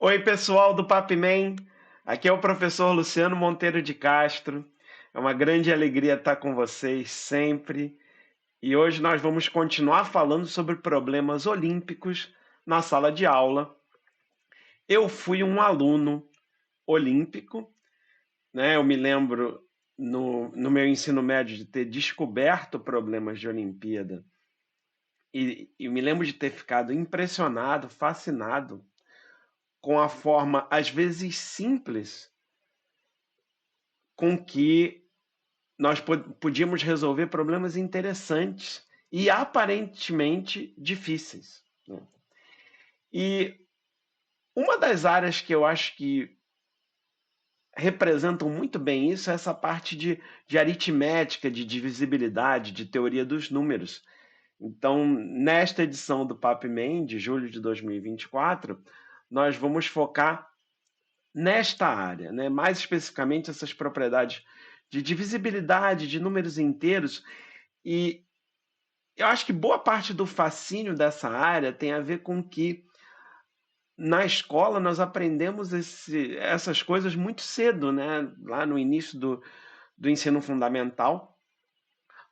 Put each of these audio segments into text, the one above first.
Oi, pessoal do Papman. Aqui é o professor Luciano Monteiro de Castro. É uma grande alegria estar com vocês sempre. E hoje nós vamos continuar falando sobre problemas olímpicos na sala de aula. Eu fui um aluno olímpico, né? Eu me lembro no meu ensino médio de ter descoberto problemas de Olimpíada e me lembro de ter ficado impressionado, fascinado com a forma, às vezes simples, com que nós podíamos resolver problemas interessantes e aparentemente difíceis, né? E uma das áreas que eu acho que representam muito bem isso é essa parte de aritmética, de divisibilidade, de teoria dos números. Então, nesta edição do Papman, de julho de 2024, nós vamos focar nesta área, né? Mais especificamente essas propriedades de divisibilidade de números inteiros. E eu acho que boa parte do fascínio dessa área tem a ver com que na escola nós aprendemos essas coisas muito cedo, né? Lá no início do ensino fundamental.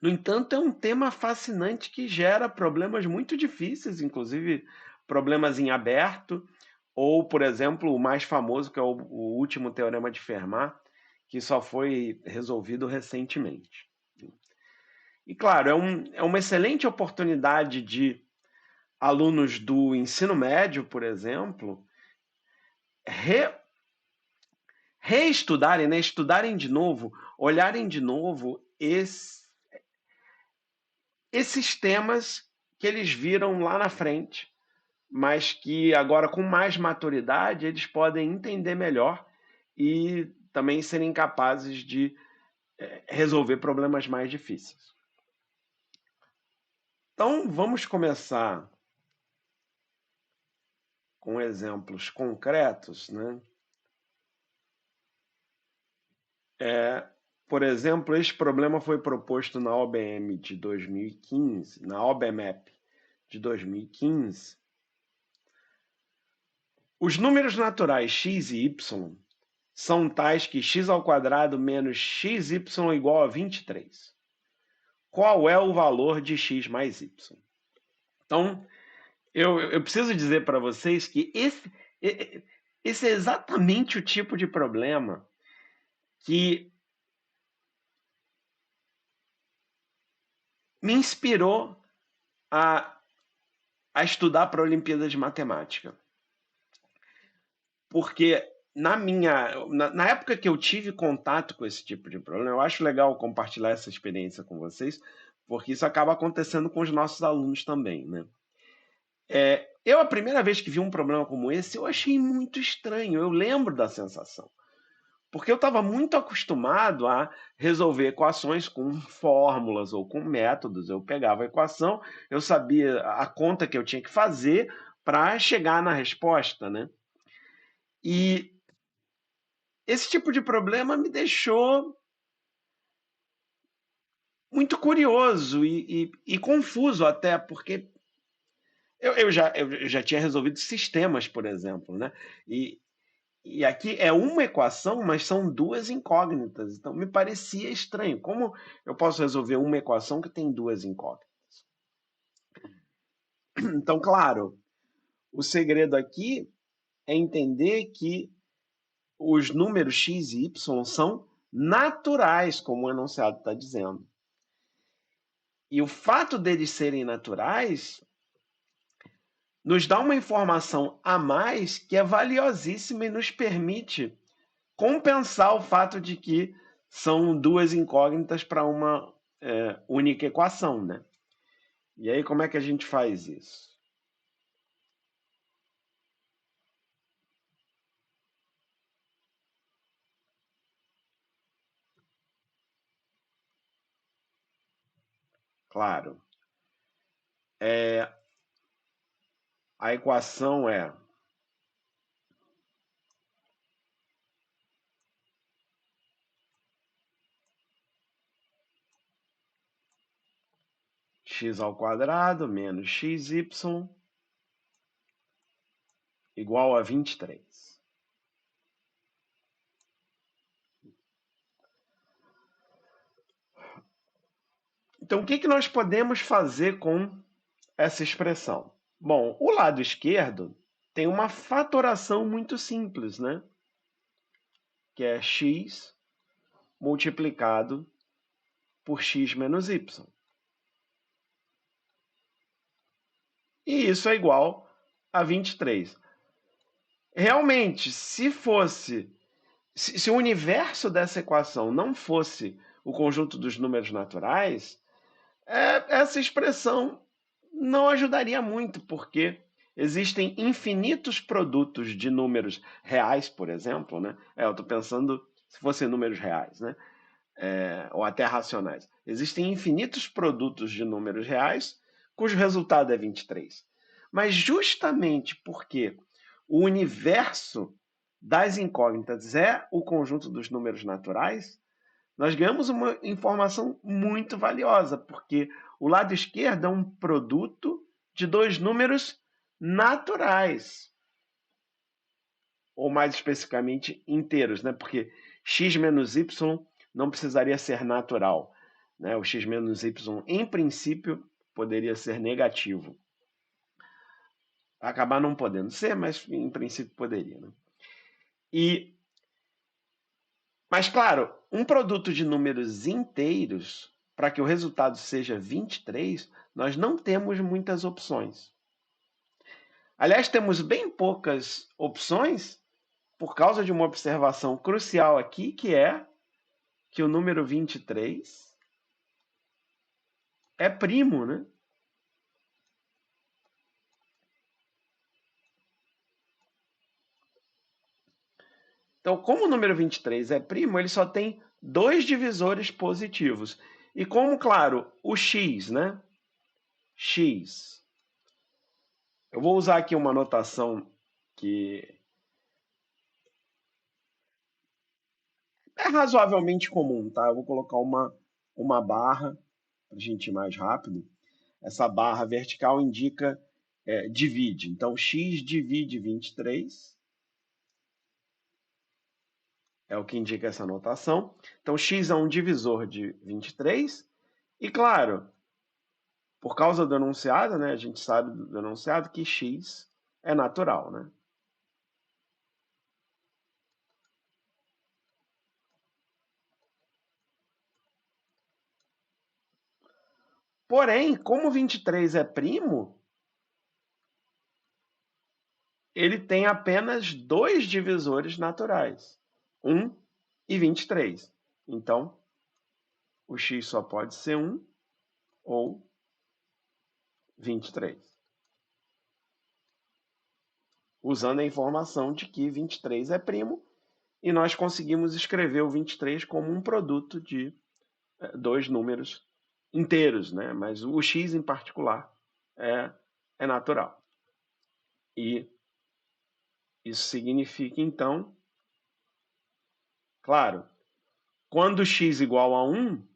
No entanto, é um tema fascinante que gera problemas muito difíceis, inclusive problemas em aberto, ou, por exemplo, o mais famoso, que é o último teorema de Fermat, que só foi resolvido recentemente. E, claro, é uma excelente oportunidade de alunos do ensino médio, por exemplo, re, reestudarem, né? Estudarem de novo, olharem de novo esses temas que eles viram lá na frente, mas que agora, com mais maturidade, eles podem entender melhor e também serem capazes de resolver problemas mais difíceis. Então, vamos começar com exemplos concretos, né? Por exemplo, este problema foi proposto na OBM de 2015, na OBMAP de 2015. Os números naturais x e y são tais que x² menos xy igual a 23. Qual é o valor de x mais y? Então, eu preciso dizer para vocês que esse é exatamente o tipo de problema que me inspirou a, a estudar para a Olimpíada de Matemática. Porque na época que eu tive contato com esse tipo de problema, eu acho legal compartilhar essa experiência com vocês, porque isso acaba acontecendo com os nossos alunos também, né? A primeira vez que vi um problema como esse, eu achei muito estranho. Eu lembro da sensação. Porque eu estava muito acostumado a resolver equações com fórmulas ou com métodos. Eu pegava a equação, eu sabia a conta que eu tinha que fazer para chegar na resposta, né? E esse tipo de problema me deixou muito curioso e confuso até, porque eu já tinha resolvido sistemas, por exemplo, né? E, e aqui é uma equação, mas são duas incógnitas. Então me parecia estranho. Como eu posso resolver uma equação que tem duas incógnitas? Então, claro, o segredo aqui é entender que os números x e y são naturais, como o enunciado está dizendo. E o fato deles serem naturais nos dá uma informação a mais que é valiosíssima e nos permite compensar o fato de que são duas incógnitas para uma única equação, né? E aí, como é que a gente faz isso? Claro, a equação é x² menos xy igual a 23. Então, o que nós podemos fazer com essa expressão? Bom, o lado esquerdo tem uma fatoração muito simples, né? Que é x multiplicado por x menos y. E isso é igual a 23. Realmente, se o universo dessa equação não fosse o conjunto dos números naturais, essa expressão não ajudaria muito, porque existem infinitos produtos de números reais, por exemplo, né? Eu estou pensando se fossem números reais, né? Ou até racionais. Existem infinitos produtos de números reais cujo resultado é 23. Mas justamente porque o universo das incógnitas é o conjunto dos números naturais, nós ganhamos uma informação muito valiosa, porque o lado esquerdo é um produto de dois números naturais, ou mais especificamente inteiros, né? Porque x menos y não precisaria ser natural, né? O x menos y, em princípio, poderia ser negativo. Acabar não podendo ser, mas em princípio poderia, né? Mas, claro, um produto de números inteiros, para que o resultado seja 23, nós não temos muitas opções. Aliás, temos bem poucas opções por causa de uma observação crucial aqui, que é que o número 23 é primo, né? Então, como o número 23 é primo, ele só tem dois divisores positivos. E como, claro, o x, né? X. Eu vou usar aqui uma notação que é razoavelmente comum, tá? Eu vou colocar uma barra para a gente ir mais rápido. Essa barra vertical indica divide. Então, x divide 23 é o que indica essa notação. Então, x é um divisor de 23. E, claro, por causa do enunciado, né, a gente sabe do enunciado que x é natural, né? Porém, como 23 é primo, ele tem apenas dois divisores naturais, 1 e 23. Então, o x só pode ser 1 ou 23. Usando a informação de que 23 é primo, e nós conseguimos escrever o 23 como um produto de dois números inteiros, né? Mas o x em particular é natural. E isso significa, então, claro, quando x igual a 1,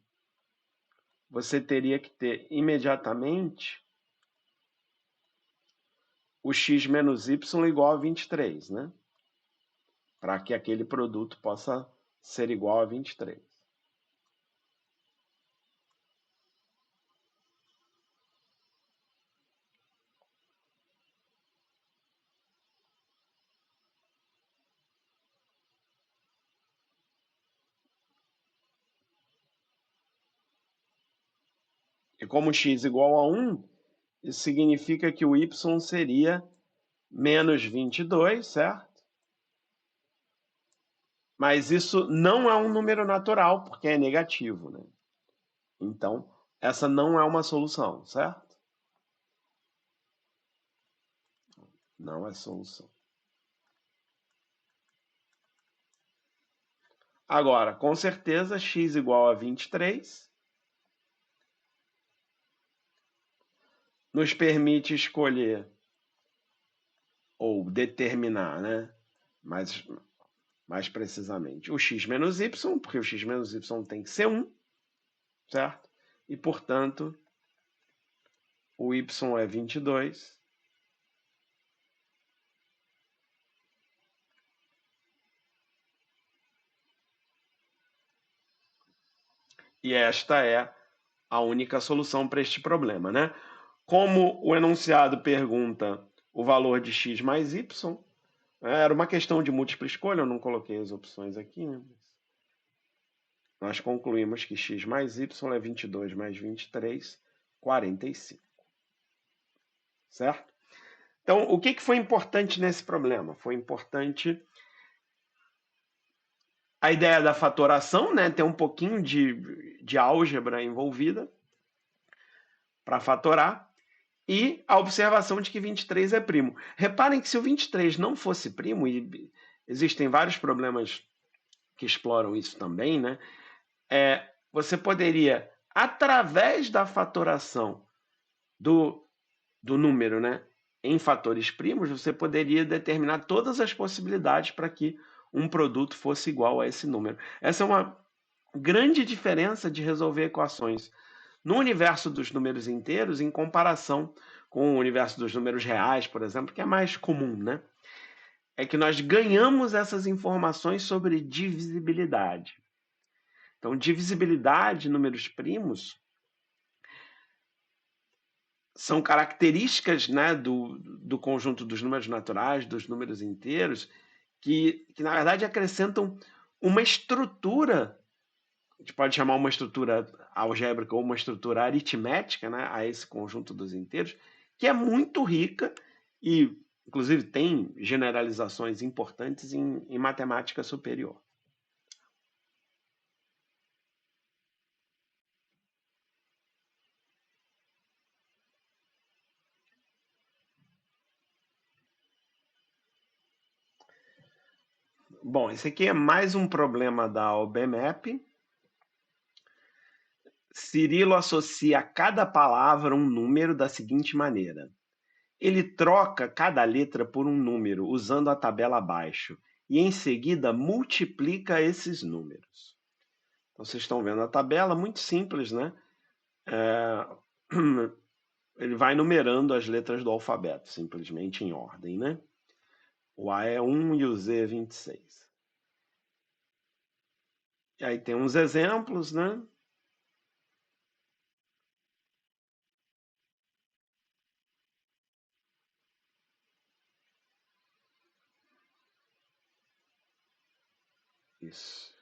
você teria que ter imediatamente o x menos y igual a 23, né? Para que aquele produto possa ser igual a 23. E como x igual a 1, isso significa que o y seria menos 22, certo? Mas isso não é um número natural, porque é negativo, né? Então, essa não é uma solução, certo? Não é solução. Agora, com certeza, x igual a 23 nos permite escolher ou determinar, né? Mais precisamente, o x menos y, porque o x menos y tem que ser 1, certo? E, portanto, o y é 22 E esta é a única solução para este problema, né? Como o enunciado pergunta o valor de x mais y, era uma questão de múltipla escolha, eu não coloquei as opções aqui, né? Nós concluímos que x mais y é 22 mais 23, 45. Certo? Então, o que foi importante nesse problema? Foi importante a ideia da fatoração, né? Ter um pouquinho de álgebra envolvida para fatorar, e a observação de que 23 é primo. Reparem que se o 23 não fosse primo, e existem vários problemas que exploram isso também, né? Você poderia, através da fatoração do número, né, em fatores primos, você poderia determinar todas as possibilidades para que um produto fosse igual a esse número. Essa é uma grande diferença de resolver equações no universo dos números inteiros em comparação com o universo dos números reais, por exemplo, que é mais comum, né? É que nós ganhamos essas informações sobre divisibilidade. Então, divisibilidade, números primos, são características, né, do conjunto dos números naturais, dos números inteiros, que na verdade acrescentam uma estrutura, a gente pode chamar uma estrutura algébrica ou uma estrutura aritmética, né, a esse conjunto dos inteiros, que é muito rica e, inclusive, tem generalizações importantes em matemática superior. Bom, esse aqui é mais um problema da OBMAP. Cirilo associa a cada palavra um número da seguinte maneira: ele troca cada letra por um número usando a tabela abaixo e em seguida multiplica esses números. Então, vocês estão vendo a tabela, muito simples, né? Ele vai numerando as letras do alfabeto, simplesmente em ordem, né? O A é 1 e o Z é 26. E aí tem uns exemplos, né? Isso.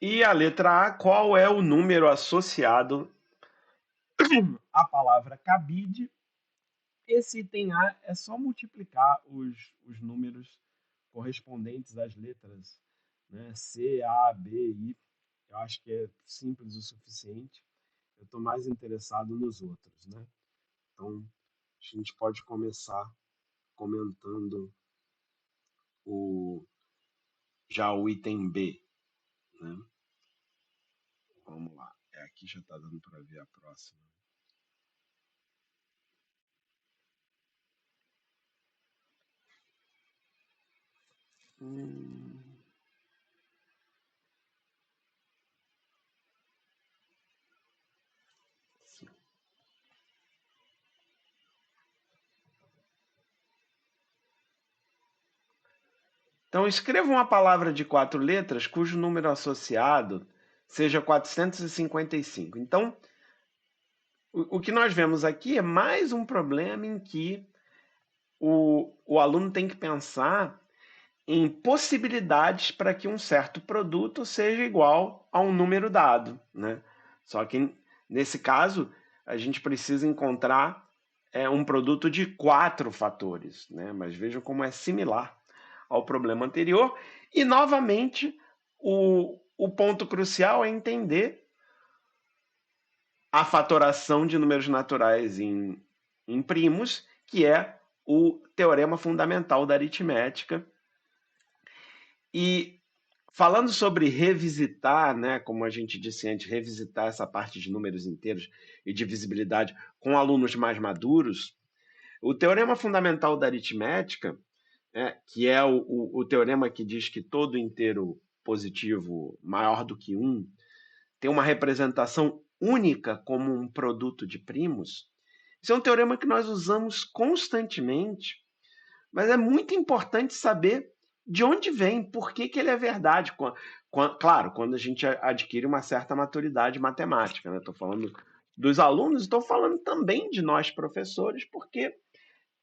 E a letra A, qual é o número associado à palavra cabide? Esse item A é só multiplicar os números correspondentes às letras, né? C, A, B, I. Eu acho que é simples o suficiente. Eu estou mais interessado nos outros, né? Então, a gente pode começar comentando já o item B, né? Vamos lá. Aqui já está dando para ver a próxima. Então, escreva uma palavra de 4 letras cujo número associado seja 455. Então, o que nós vemos aqui é mais um problema em que o aluno tem que pensar em possibilidades para que um certo produto seja igual a um número dado, né? Só que, nesse caso, a gente precisa encontrar um produto de 4 fatores, né? Mas vejam como é similar ao problema anterior. E, novamente, o ponto crucial é entender a fatoração de números naturais em primos, que é o teorema fundamental da aritmética. E falando sobre revisitar, né, como a gente disse antes, revisitar essa parte de números inteiros e divisibilidade com alunos mais maduros, o teorema fundamental da aritmética, que é o teorema que diz que todo inteiro positivo maior do que 1 tem uma representação única como um produto de primos. Isso é um teorema que nós usamos constantemente, mas é muito importante saber de onde vem, por que que ele é verdade. Claro, quando a gente adquire uma certa maturidade matemática, né? Estou falando dos alunos, estou falando também de nós professores, porque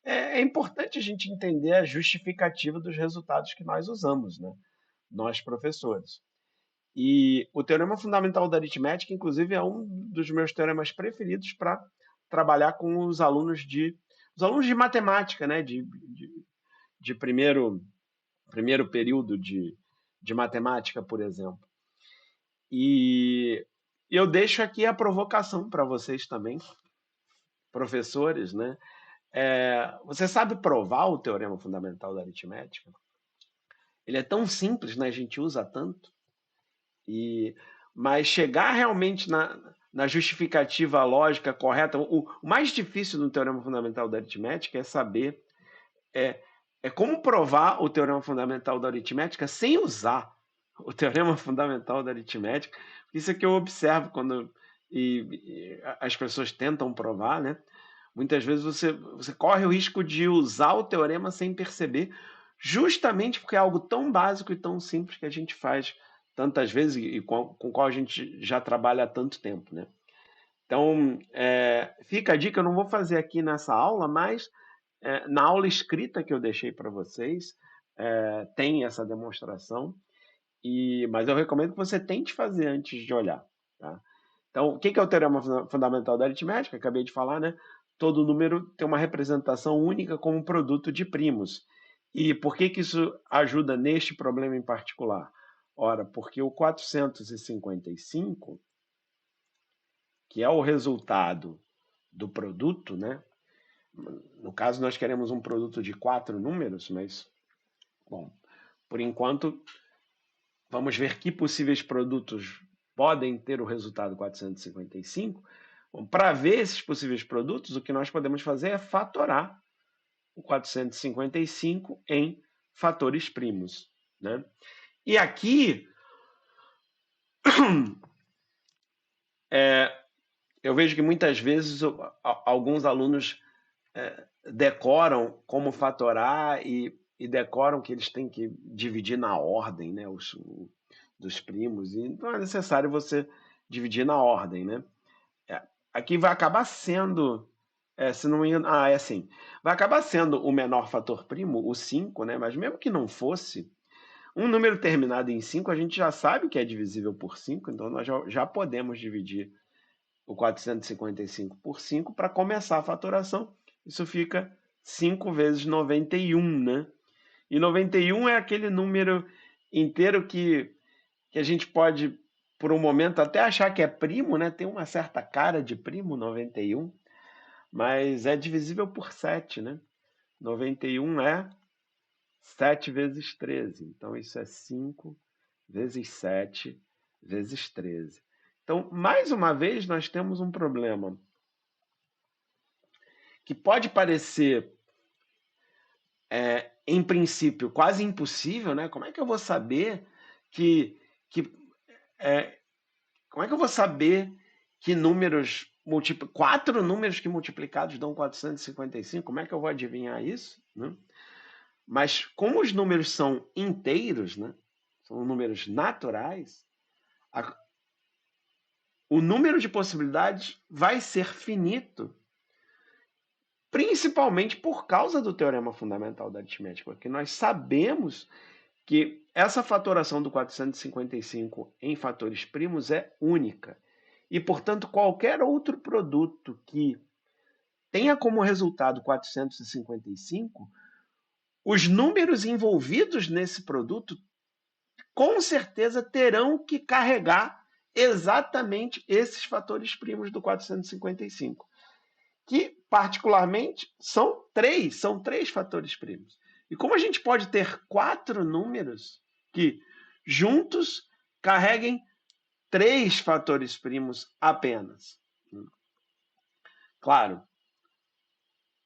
é importante a gente entender a justificativa dos resultados que nós usamos, né? Nós professores. E o teorema fundamental da aritmética, inclusive, é um dos meus teoremas preferidos para trabalhar com os alunos de matemática, né? De primeiro período de matemática, por exemplo. E eu deixo aqui a provocação para vocês também, professores, né? Você sabe provar o teorema fundamental da aritmética? Ele é tão simples, né? A gente usa tanto. Mas chegar realmente na justificativa lógica correta, o mais difícil no teorema fundamental da aritmética é saber é, como provar o teorema fundamental da aritmética sem usar o teorema fundamental da aritmética. Isso é que eu observo quando as pessoas tentam provar, né? Muitas vezes você corre o risco de usar o teorema sem perceber, justamente porque é algo tão básico e tão simples que a gente faz tantas vezes e com o qual a gente já trabalha há tanto tempo, né? Então, fica a dica, eu não vou fazer aqui nessa aula, mas na aula escrita que eu deixei para vocês, tem essa demonstração, mas eu recomendo que você tente fazer antes de olhar. Tá? Então, o que é o teorema fundamental da aritmética? Acabei de falar, né? Todo número tem uma representação única como produto de primos. E por que isso ajuda neste problema em particular? Ora, porque o 455, que é o resultado do produto, né? No caso, nós queremos um produto de 4 números, mas, bom, por enquanto, vamos ver que possíveis produtos podem ter o resultado 455. Para ver esses possíveis produtos, o que nós podemos fazer é fatorar o 455 em fatores primos, né? E aqui eu vejo que muitas vezes alguns alunos decoram como fatorar e decoram que eles têm que dividir na ordem, né, dos primos, e não é necessário você dividir na ordem, né? Aqui vai acabar sendo, se não me engano, é assim, vai acabar sendo o menor fator primo, o 5, né? Mas mesmo que não fosse, um número terminado em 5 a gente já sabe que é divisível por 5, então nós já podemos dividir o 455 por 5 para começar a fatoração. Isso fica 5 vezes 91, né? E 91 é aquele número inteiro que a gente pode, por um momento, até achar que é primo, né? Tem uma certa cara de primo, 91, mas é divisível por 7, né? 91 é 7 vezes 13. Então, isso é 5 vezes 7 vezes 13. Então, mais uma vez, nós temos um problema que pode parecer, em princípio, quase impossível, né? Como é que eu vou saber que como é que eu vou saber que quatro números que multiplicados dão 455? Como é que eu vou adivinhar isso, né? Mas como os números são inteiros, né? São números naturais, o número de possibilidades vai ser finito, principalmente por causa do teorema fundamental da aritmética, porque nós sabemos que essa fatoração do 455 em fatores primos é única. E, portanto, qualquer outro produto que tenha como resultado 455, os números envolvidos nesse produto com certeza terão que carregar exatamente esses fatores primos do 455, que particularmente são três fatores primos. E como a gente pode ter quatro números que juntos carreguem três fatores primos apenas? Claro,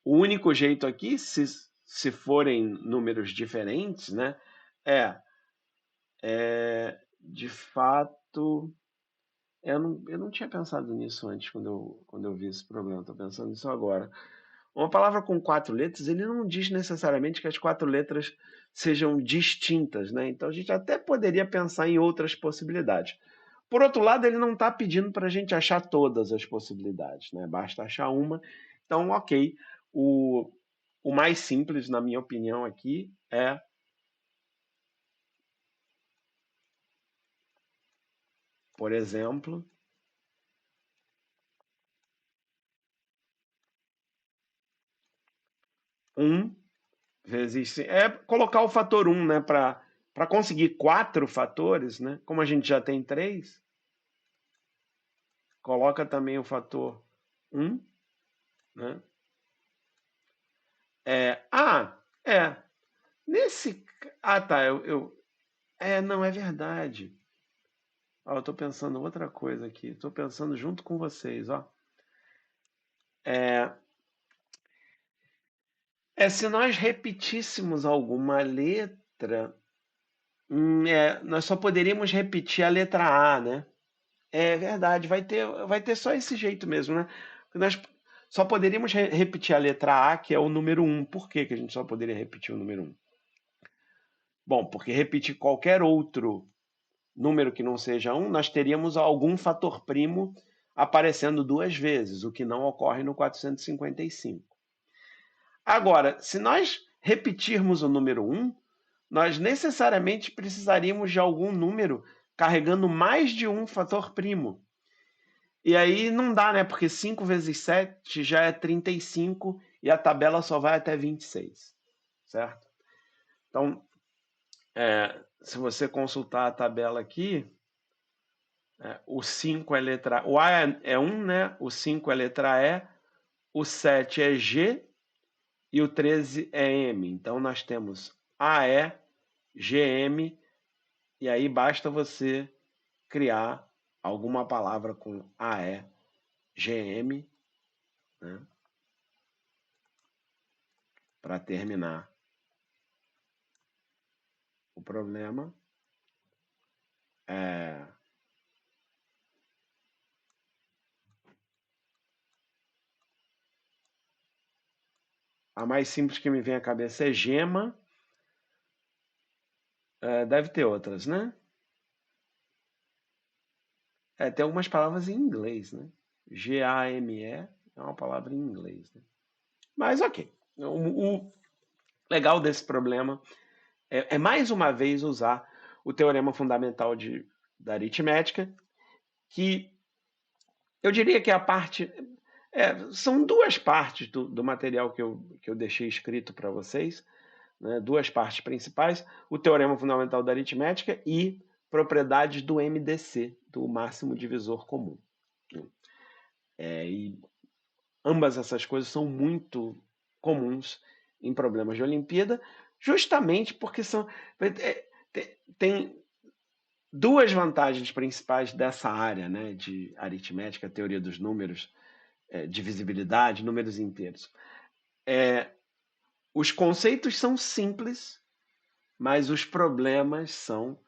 o único jeito aqui, se forem números diferentes, né, de fato, eu não tinha pensado nisso antes quando eu vi esse problema, estou pensando nisso agora. Uma palavra com 4 letras, ele não diz necessariamente que as 4 letras sejam distintas, né? Então a gente até poderia pensar em outras possibilidades. Por outro lado, ele não está pedindo para a gente achar todas as possibilidades, né? Basta achar uma. Então, ok. O mais simples, na minha opinião, aqui é, por exemplo, 1 vezes. É colocar o fator 1, né? Para conseguir 4 fatores, né? Como a gente já tem 3, coloca também o fator 1, né? Ah, é. Nesse. Ah, tá. Não, é verdade. Ó, eu estou pensando outra coisa aqui. Estou pensando junto com vocês, ó. É, se nós repetíssemos alguma letra, nós só poderíamos repetir a letra A, né? É verdade, vai ter só esse jeito mesmo, né? Nós só poderíamos repetir a letra A, que é o número 1. Por que que a gente só poderia repetir o número 1? Bom, porque repetir qualquer outro número que não seja 1, nós teríamos algum fator primo aparecendo 2 vezes, o que não ocorre no 455. Agora, se nós repetirmos o número 1, nós necessariamente precisaríamos de algum número carregando mais de um fator primo. E aí não dá, né? Porque 5 vezes 7 já é 35 e a tabela só vai até 26, certo? Então, se você consultar a tabela aqui, o 5 é letra... O A é 1, né? O 5 é letra E, o 7 é G e o 13 é M. Então, nós temos AE, GM, e aí basta você criar alguma palavra com AE, GM, né? Para terminar o problema. A mais simples que me vem à cabeça é gema. Deve ter outras, né? Tem algumas palavras em inglês, né? GAME é uma palavra em inglês, né? Mas ok. O legal desse problema mais uma vez usar o teorema fundamental da aritmética, que eu diria que é a parte. São duas partes do material que eu deixei escrito para vocês, né? Duas partes principais: o teorema fundamental da aritmética e propriedades do MDC, do máximo divisor comum. E ambas essas coisas são muito comuns em problemas de Olimpíada, justamente porque tem duas vantagens principais dessa área, né, de aritmética, teoria dos números, divisibilidade, números inteiros. Os conceitos são simples, mas os problemas são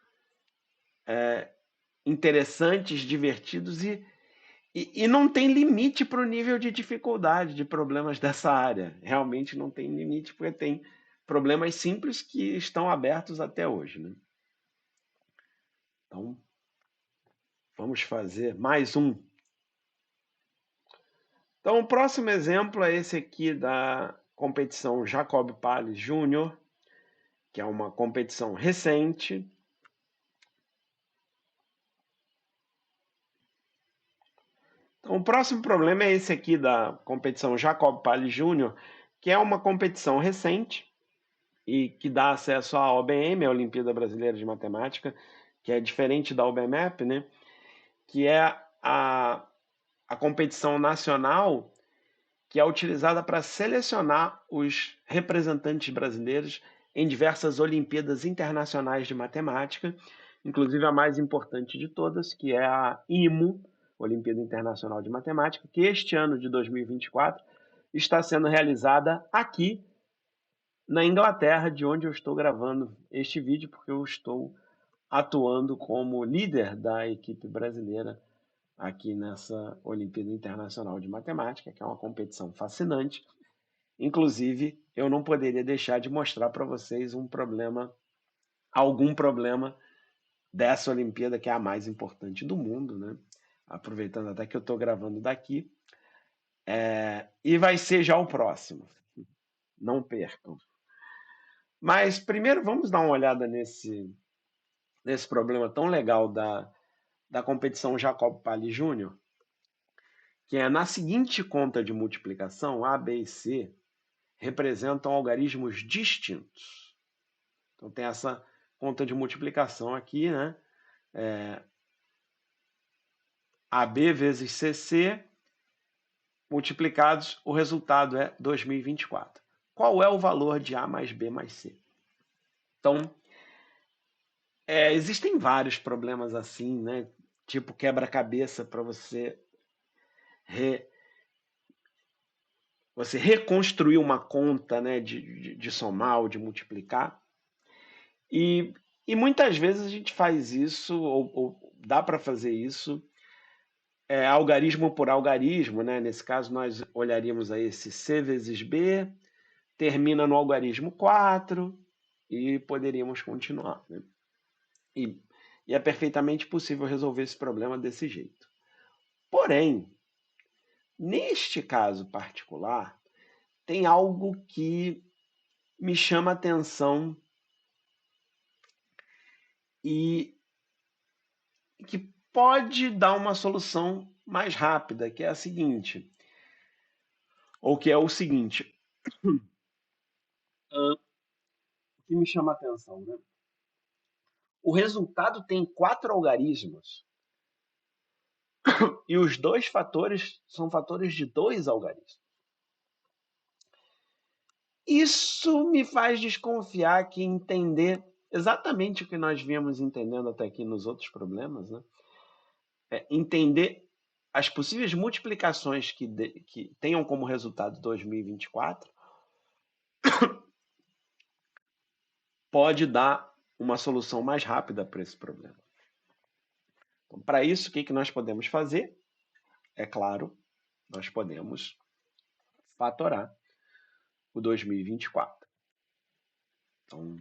interessantes, divertidos e não tem limite para o nível de dificuldade de problemas dessa área. Realmente não tem limite, porque tem problemas simples que estão abertos até hoje, né? Então, vamos fazer mais um. Então, o próximo exemplo é esse aqui da competição Jacob Palles Júnior, que é uma competição recente. Então, o próximo problema é esse aqui da competição Jacob Palles Júnior, que é uma competição recente e que dá acesso à OBM, a Olimpíada Brasileira de Matemática, que é diferente da OBMAP, né? Que é a competição nacional que é utilizada para selecionar os representantes brasileiros em diversas Olimpíadas Internacionais de Matemática, inclusive a mais importante de todas, que é a IMO, Olimpíada Internacional de Matemática, que este ano de 2024 está sendo realizada aqui na Inglaterra, de onde eu estou gravando este vídeo, porque eu estou atuando como líder da equipe brasileira aqui nessa Olimpíada Internacional de Matemática, que é uma competição fascinante Inclusive, eu não poderia deixar de mostrar para vocês algum problema dessa Olimpíada, que é a mais importante do mundo, né? Aproveitando até que eu estou gravando daqui. E vai ser já o próximo. Não percam. Mas primeiro vamos dar uma olhada nesse problema tão legal da competição Jacob Pali Júnior, que é na seguinte conta de multiplicação, A, B e C representam algarismos distintos. Então tem essa conta de multiplicação aqui, né? AB vezes CC multiplicados, o resultado é 2024. Qual é o valor de A mais B mais C? Então, existem vários problemas assim, né? Tipo quebra-cabeça para você reconstruir uma conta, né, de somar ou de multiplicar. E muitas vezes a gente faz isso, ou dá para fazer isso, algarismo por algarismo, né? Nesse caso, nós olharíamos aí esse C vezes B, termina no algarismo 4 e poderíamos continuar, né? E é perfeitamente possível resolver esse problema desse jeito. Porém, neste caso particular, tem algo que me chama a atenção e que pode dar uma solução mais rápida, que é a seguinte, ou que é o seguinte, o que me chama a atenção, né? O resultado tem 4 algarismos e os dois fatores são fatores de 2 algarismos. Isso me faz desconfiar que entender exatamente o que nós viemos entendendo até aqui nos outros problemas, né? Entender as possíveis multiplicações que tenham como resultado 2024 pode dar uma solução mais rápida para esse problema. Então, para isso, o que nós podemos fazer? É claro, nós podemos fatorar o 2024. Então,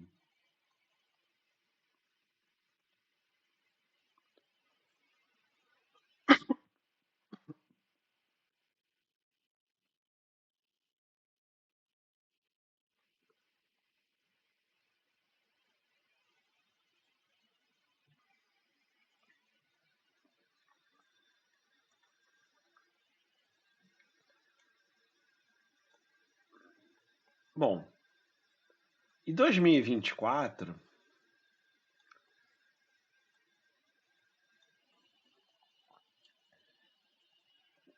bom, em 2024,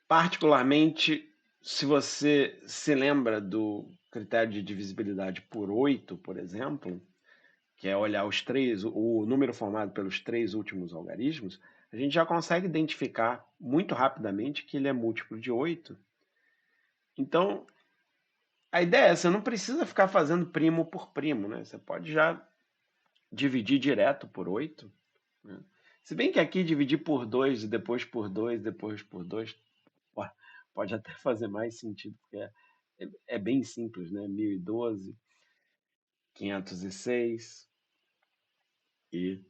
particularmente, se você se lembra do critério de divisibilidade por 8, por exemplo, que é olhar o número formado pelos 3 últimos algarismos, a gente já consegue identificar muito rapidamente que ele é múltiplo de 8. Então, a ideia é, você não precisa ficar fazendo primo por primo, né? Você pode já dividir direto por 8. Né? Se bem que aqui dividir por 2 e depois por 2, depois por 2, pode até fazer mais sentido, porque é bem simples, né? 1012, 506 e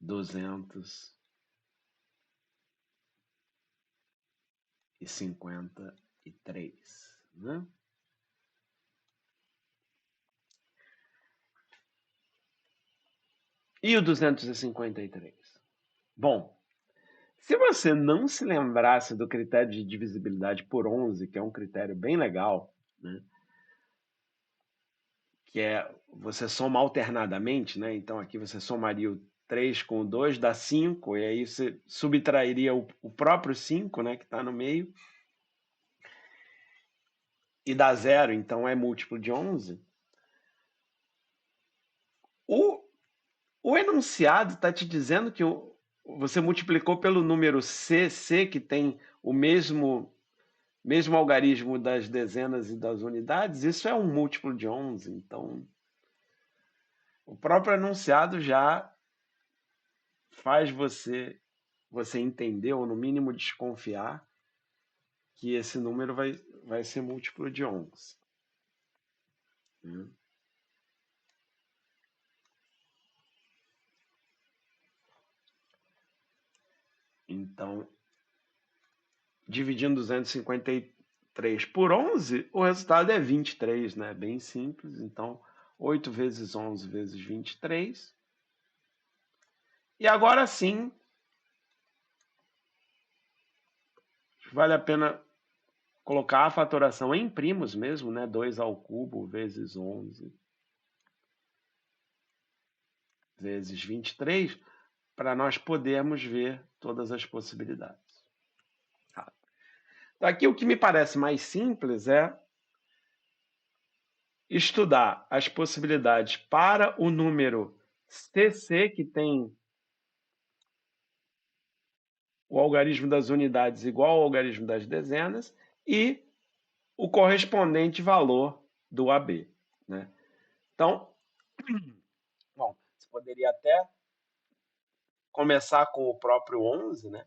253, né? E o 253? Bom, se você não se lembrasse do critério de divisibilidade por 11, que é um critério bem legal, né? Que é você soma alternadamente, né? Então aqui você somaria o 3 com o 2, dá 5, e aí você subtrairia o próprio 5, né, que está no meio, e dá 0, então é múltiplo de 11. O enunciado está te dizendo que você multiplicou pelo número C, que tem o mesmo algarismo das dezenas e das unidades, isso é um múltiplo de 11. Então, o próprio enunciado já faz você entender, ou no mínimo desconfiar, que esse número vai ser múltiplo de 11. Né? Então, dividindo 253 por 11, o resultado é 23, né? Bem simples. Então, 8 vezes 11 vezes 23. E agora sim, vale a pena colocar a fatoração em primos mesmo, né? 2 ao cubo vezes 11 vezes 23, para nós podermos ver todas as possibilidades. Tá. Aqui o que me parece mais simples é estudar as possibilidades para o número CC, que tem o algarismo das unidades igual ao algarismo das dezenas, e o correspondente valor do AB. Né? Então, bom, você poderia até começar com o próprio 11, né?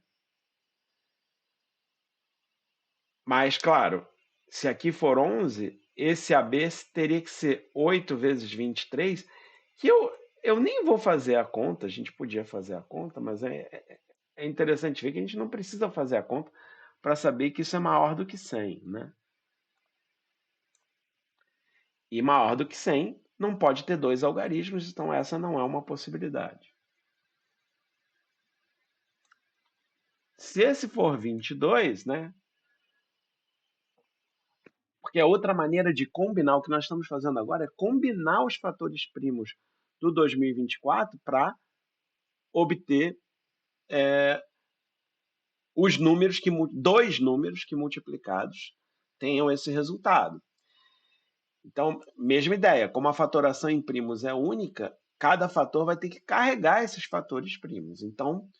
Mas, claro, se aqui for 11, esse AB teria que ser 8 vezes 23, que eu nem vou fazer a conta, a gente podia fazer a conta, mas é interessante ver que a gente não precisa fazer a conta para saber que isso é maior do que 100, né? E maior do que 100 não pode ter dois algarismos, então essa não é uma possibilidade. Se esse for 22, né? Porque a outra maneira de combinar, o que nós estamos fazendo agora é combinar os fatores primos do 2024 para obter os números dois números que multiplicados tenham esse resultado. Então, mesma ideia, como a fatoração em primos é única, cada fator vai ter que carregar esses fatores primos. Então,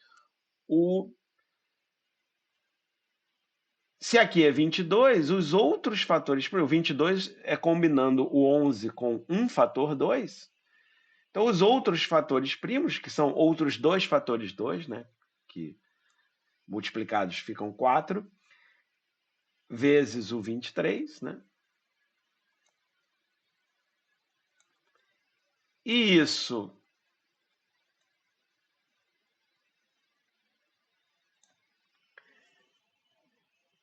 se aqui é 22, os outros fatores, o 22 é combinando o 11 com um fator 2. Então, os outros fatores primos, que são outros dois fatores 2, né, que multiplicados ficam 4, vezes o 23, né? E isso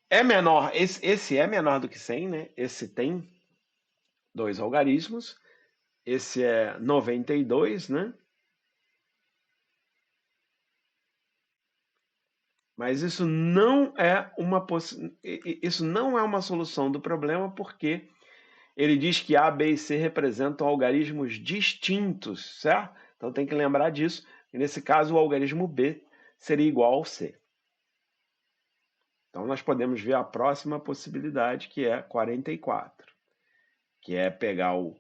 é menor, esse é menor do que 100, né? Esse tem dois algarismos, esse é 92, né? Mas isso não é uma solução do problema, porque ele diz que A, B e C representam algarismos distintos, certo? Então tem que lembrar disso. E nesse caso, o algarismo B seria igual ao C. Então nós podemos ver a próxima possibilidade, que é 44, que é pegar o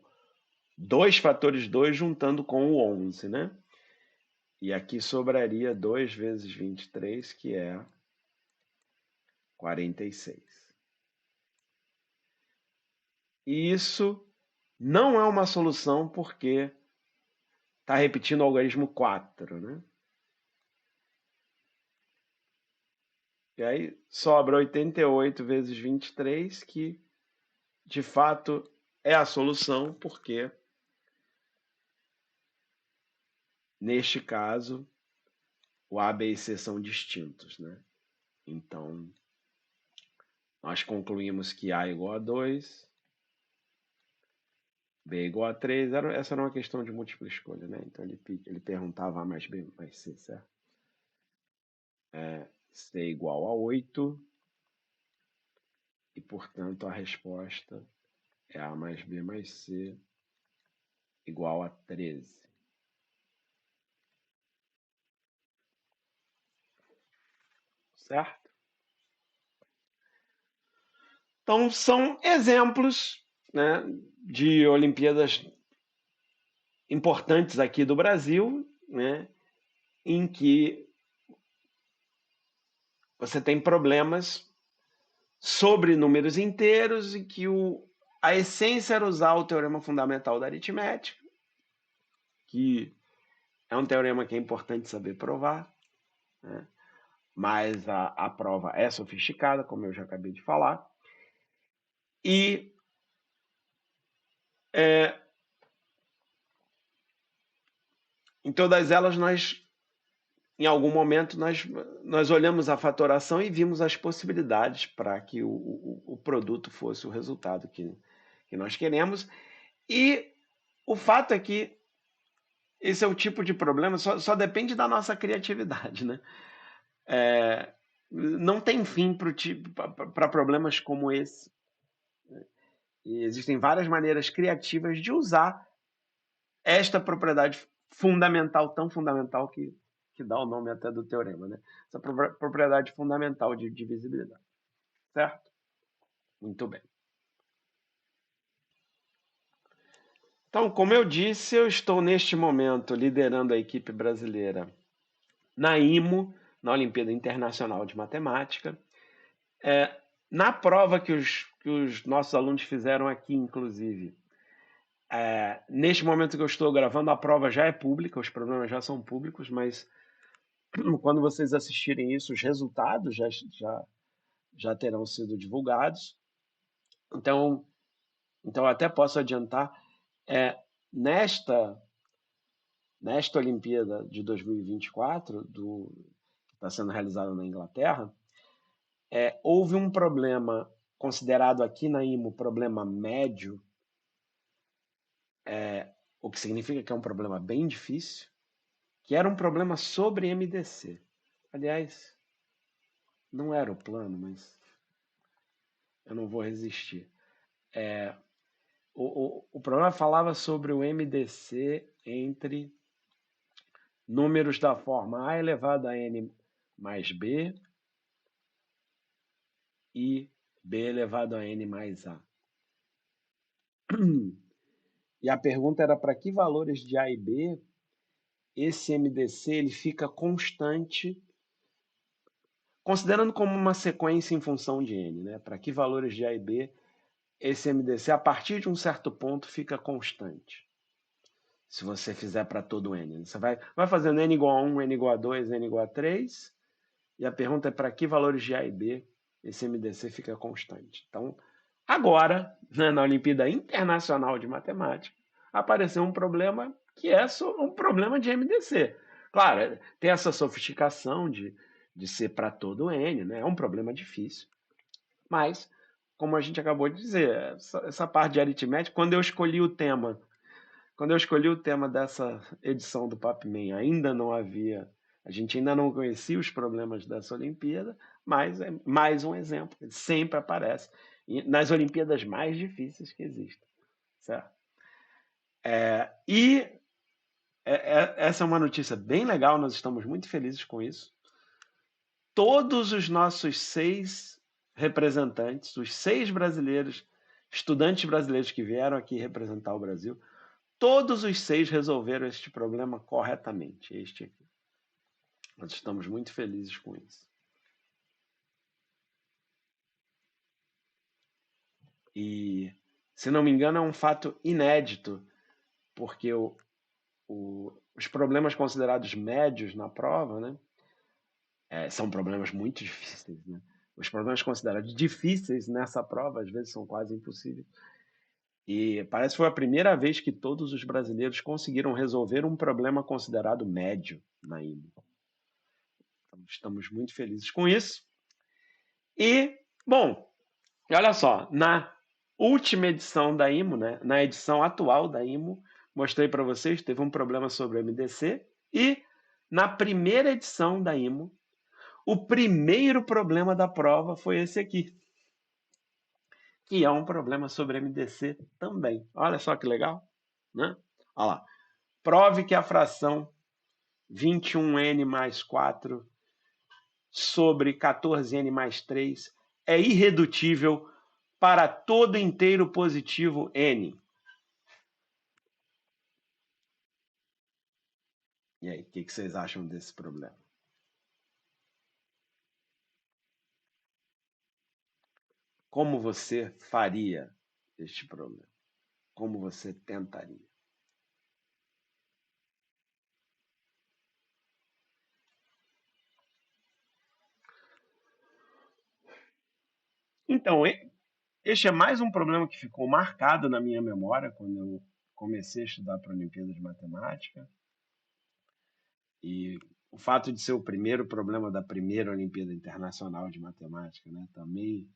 2 fatores 2 juntando com o 11, né? E aqui sobraria 2 vezes 23, que é 46. E isso não é uma solução porque está repetindo o algarismo 4, né? E aí sobra 88 vezes 23, que de fato é a solução, porque neste caso o A, B e C são distintos, né? Então, nós concluímos que A é igual a 2, B é igual a 3. Essa era uma questão de múltipla escolha, né? Então ele perguntava A mais B mais C, certo? C é igual a 8, e portanto a resposta é A mais B mais C igual a 13. Certo? Então, são exemplos, né, de Olimpíadas importantes aqui do Brasil, né, em que você tem problemas sobre números inteiros e que a essência era usar o teorema fundamental da aritmética, que é um teorema que é importante saber provar, né, mas a prova é sofisticada, como eu já acabei de falar, e é, em todas elas em algum momento, nós olhamos a fatoração e vimos as possibilidades para que o produto fosse o resultado que nós queremos. E o fato é que esse é o tipo de problema, só depende da nossa criatividade, né? É, não tem fim para problemas como esse. E existem várias maneiras criativas de usar esta propriedade fundamental, tão fundamental que dá o nome até do teorema, né? Essa propriedade fundamental de divisibilidade, certo? Muito bem. Então, como eu disse, eu estou neste momento liderando a equipe brasileira na IMO, na Olimpíada Internacional de Matemática. Na prova que os nossos alunos fizeram aqui, inclusive, neste momento que eu estou gravando, a prova já é pública, os problemas já são públicos, mas quando vocês assistirem isso, os resultados já terão sido divulgados. Então, eu até posso adiantar, é, nesta, nesta Olimpíada de 2024, que está sendo realizada na Inglaterra, houve um problema considerado aqui na IMO problema médio, o que significa que é um problema bem difícil, que era um problema sobre MDC. Aliás, não era o plano, mas eu não vou resistir. O problema falava sobre o MDC entre números da forma a elevado a n mais b e b elevado a n mais a. E a pergunta era para que valores de a e b esse MDC ele fica constante, considerando como uma sequência em função de n, né? Para que valores de a e b esse MDC, a partir de um certo ponto, fica constante. Se você fizer para todo n. Você vai fazendo n igual a 1, n igual a 2, n igual a 3, e a pergunta é para que valores de a e b esse MDC fica constante. Então, agora, né, na Olimpíada Internacional de Matemática, apareceu um problema que é um problema de MDC. Claro, tem essa sofisticação de ser para todo n, né? É um problema difícil. Mas, como a gente acabou de dizer, essa parte de aritmética, quando eu escolhi o tema dessa edição do Papman, a gente ainda não conhecia os problemas dessa Olimpíada, mas é mais um exemplo, ele sempre aparece nas Olimpíadas mais difíceis que existem, certo? Essa é uma notícia bem legal, nós estamos muito felizes com isso. Todos os nossos 6 representantes, os 6 brasileiros, estudantes brasileiros que vieram aqui representar o Brasil, todos os 6 resolveram este problema corretamente. Este aqui. Nós estamos muito felizes com isso. E, se não me engano, é um fato inédito, porque os problemas considerados médios na prova, né, são problemas muito difíceis. Né? Os problemas considerados difíceis nessa prova, às vezes, são quase impossíveis. E parece que foi a primeira vez que todos os brasileiros conseguiram resolver um problema considerado médio na IMO. Então, estamos muito felizes com isso. E, bom, olha só, na última edição da IMO, né, na edição atual da IMO, mostrei para vocês, teve um problema sobre o MDC. E na primeira edição da IMO, o primeiro problema da prova foi esse aqui, que é um problema sobre MDC também. Olha só que legal, né? Olha lá. Prove que a fração 21n mais 4 sobre 14n mais 3 é irredutível para todo inteiro positivo n. E aí, o que vocês acham desse problema? Como você faria este problema? Como você tentaria? Então, este é mais um problema que ficou marcado na minha memória quando eu comecei a estudar para a Olimpíada de Matemática. E o fato de ser o primeiro problema da primeira Olimpíada Internacional de Matemática, né, também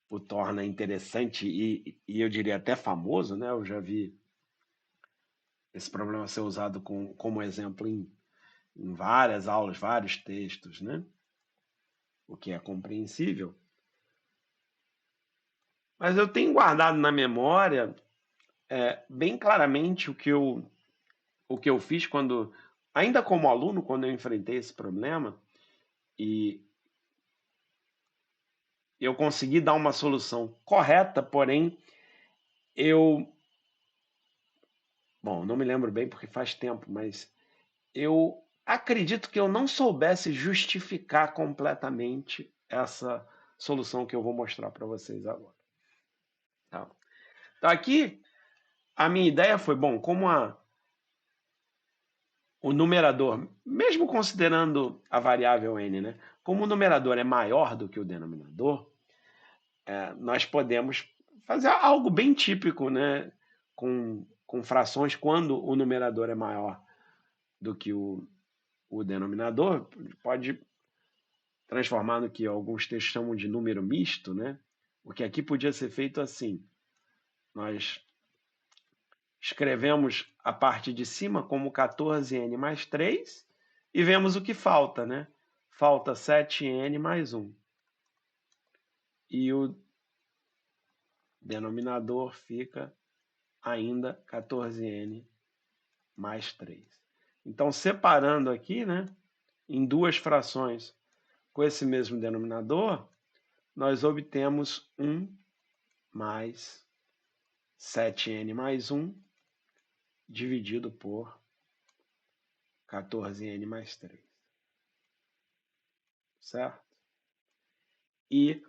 o torna interessante e eu diria até famoso, né? Eu já vi esse problema ser usado como exemplo em várias aulas, vários textos, né? O que é compreensível. Mas eu tenho guardado na memória bem claramente o que eu fiz quando, ainda como aluno, quando eu enfrentei esse problema, e eu consegui dar uma solução correta, porém, eu. Bom, não me lembro bem porque faz tempo, mas eu acredito que eu não soubesse justificar completamente essa solução que eu vou mostrar para vocês agora. Tá? Então, aqui, a minha ideia foi, bom, como o numerador, mesmo considerando a variável n, né, como o numerador é maior do que o denominador, nós podemos fazer algo bem típico, né, com frações quando o numerador é maior do que o denominador, pode transformar no que alguns textos chamam de número misto, né? O que aqui podia ser feito assim: nós escrevemos a parte de cima como 14n mais 3 e vemos o que falta, né? Falta 7n mais 1. E o denominador fica ainda 14n mais 3. Então, separando aqui, né, em duas frações com esse mesmo denominador, nós obtemos 1 mais 7n mais 1 dividido por 14n mais 3. Certo? E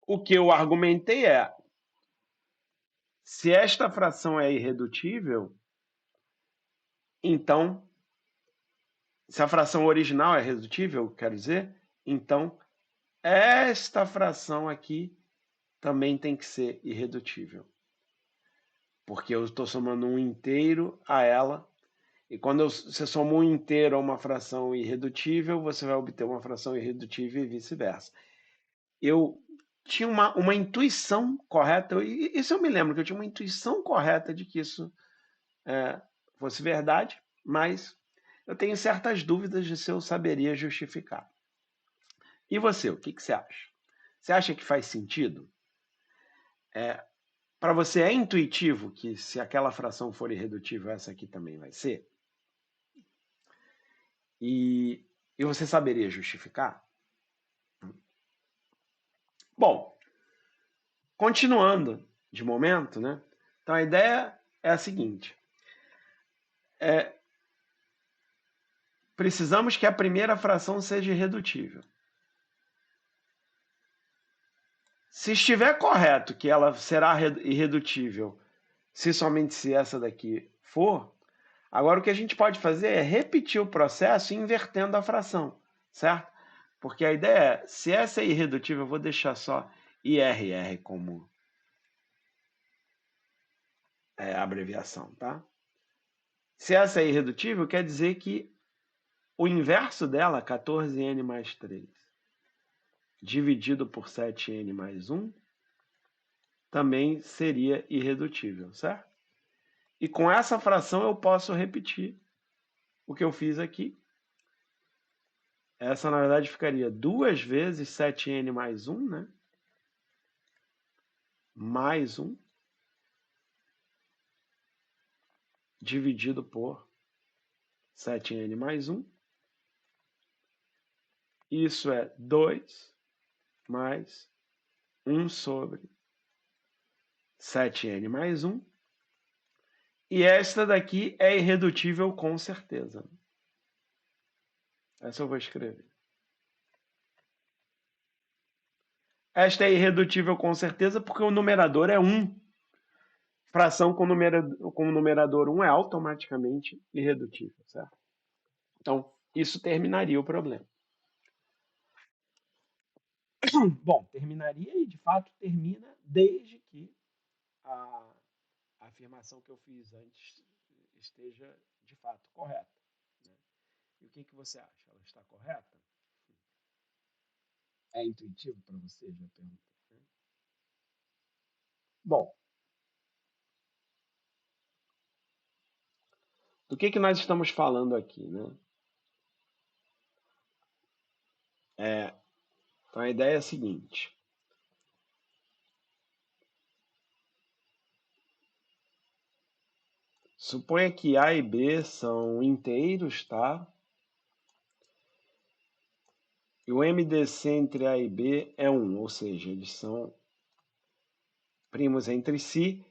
o que eu argumentei é, se esta fração é irredutível, então, se a fração original é irredutível, quero dizer, então esta fração aqui também tem que ser irredutível. Porque eu estou somando um inteiro a ela, e quando você soma um inteiro a uma fração irredutível, você vai obter uma fração irredutível e vice-versa. Eu tinha uma intuição correta, e isso eu me lembro, que eu tinha uma intuição correta de que isso fosse verdade, mas eu tenho certas dúvidas de se eu saberia justificar. E você, o que você acha? Você acha que faz sentido? Para você é intuitivo que se aquela fração for irredutível, essa aqui também vai ser? E você saberia justificar? Bom, continuando de momento, né? Então a ideia é a seguinte: precisamos que a primeira fração seja irredutível. Se estiver correto que ela será irredutível se somente se essa daqui for, agora o que a gente pode fazer é repetir o processo invertendo a fração, certo? Porque a ideia é, se essa é irredutível, eu vou deixar só IRR como abreviação, tá? Se essa é irredutível, quer dizer que o inverso dela, 14n mais 3, dividido por 7n mais 1, também seria irredutível, certo? E com essa fração eu posso repetir o que eu fiz aqui. Essa, na verdade, ficaria 2 vezes 7n mais 1, né? Mais 1, dividido por 7n mais 1. Isso é 2 mais 1 sobre 7n mais 1. E esta daqui é irredutível com certeza. Essa eu vou escrever. Esta é irredutível com certeza porque o numerador é 1. fração com numerador 1 é automaticamente irredutível, certo? Então, isso terminaria o problema. Bom, terminaria e de fato termina desde que a afirmação que eu fiz antes esteja de fato correta. Né? E o que você acha? Ela está correta? É intuitivo para você? Já perguntou. Né? Bom, do que nós estamos falando aqui, né? Então a ideia é a seguinte. Suponha que A e B são inteiros, tá? E o MDC entre A e B é 1, ou seja, eles são primos entre si,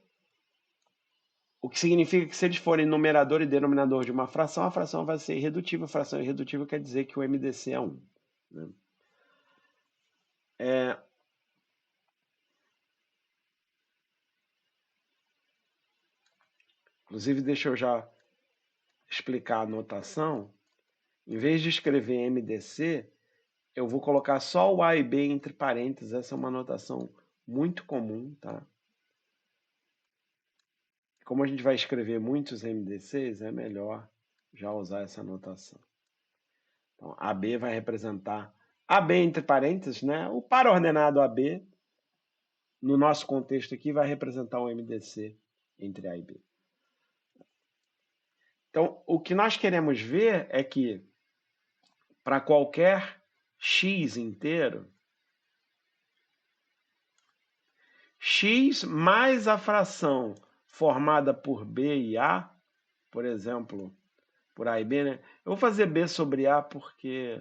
o que significa que se eles forem numerador e denominador de uma fração, a fração vai ser irredutível. A fração irredutível quer dizer que o MDC é 1. Né? Inclusive, deixa eu já explicar a notação. Em vez de escrever MDC, eu vou colocar só o A e B entre parênteses. Essa é uma notação muito comum, tá? Como a gente vai escrever muitos MDCs, é melhor já usar essa notação. Então, AB vai representar AB entre parênteses, né? O par ordenado AB, no nosso contexto aqui, vai representar um MDC entre A e B. Então, o que nós queremos ver é que para qualquer x inteiro, x mais a fração formada por B e A, por exemplo, por A e B, né? Eu vou fazer B sobre A porque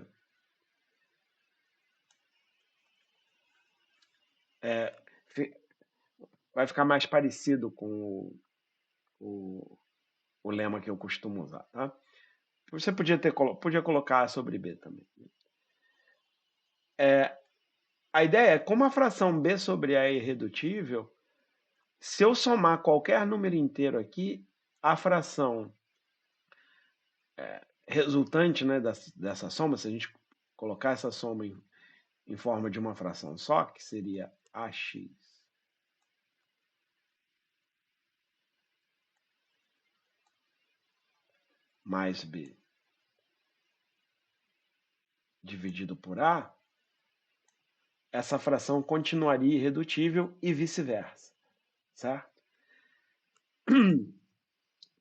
vai ficar mais parecido com o lema que eu costumo usar, tá? Você podia colocar sobre B também. A ideia é, como a fração B sobre A é irredutível, se eu somar qualquer número inteiro aqui, a fração resultante, né, dessa soma, se a gente colocar essa soma em forma de uma fração só, que seria AX mais B dividido por A, essa fração continuaria irredutível e vice-versa, certo?